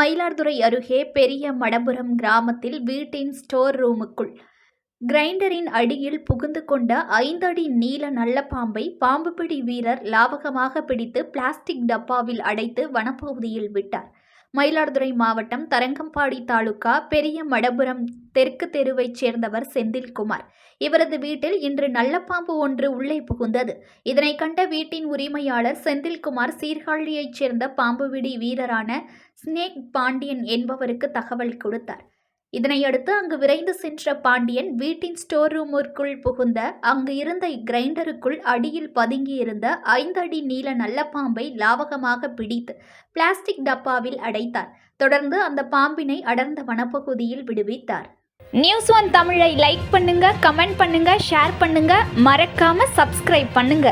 மயிலாடுதுறை அருகே பெரிய மடபுரம் கிராமத்தில் வீட்டின் ஸ்டோர் ரூமுக்குள் கிரைண்டரின் அடியில் புகுந்து கொண்ட 5 அடி நீள நல்ல பாம்பை பாம்புபிடி வீரர் லாவகமாக பிடித்து பிளாஸ்டிக் டப்பாவில் அடைத்து வனப்பகுதியில் விட்டார். மயிலாடுதுறை மாவட்டம் தரங்கம்பாடி தாலுகா பெரிய மடபுரம் தெற்கு தெருவைச் சேர்ந்தவர் செந்தில்குமார். இவரது வீட்டில் இன்று நல்ல பாம்பு ஒன்று உள்ளே புகுந்தது. இதனை கண்ட வீட்டின் உரிமையாளர் செந்தில்குமார் சீர்காழியைச் சேர்ந்த பாம்புபிடி வீரரான ஸ்னேக் பாண்டியன் என்பவருக்கு தகவல் கொடுத்தார். இதனையடுத்து அங்கு விரைந்து சென்ற பாண்டியன் வீட்டின் ஸ்டோர் ரூமிற்குள் புகுந்த அங்கு இருந்த கிரைண்டருக்குள் அடியில் பதுங்கியிருந்த 5 அடி நீள நல்ல பாம்பை லாவகமாக பிடித்து பிளாஸ்டிக் டப்பாவில் அடைத்தார். தொடர்ந்து அந்த பாம்பினை அடர்ந்த வனப்பகுதியில் விடுவித்தார். News1 தமிழை லைக் பண்ணுங்க, கமெண்ட் பண்ணுங்க, ஷேர் பண்ணுங்க, மறக்காம சப்ஸ்கிரைப் பண்ணுங்க.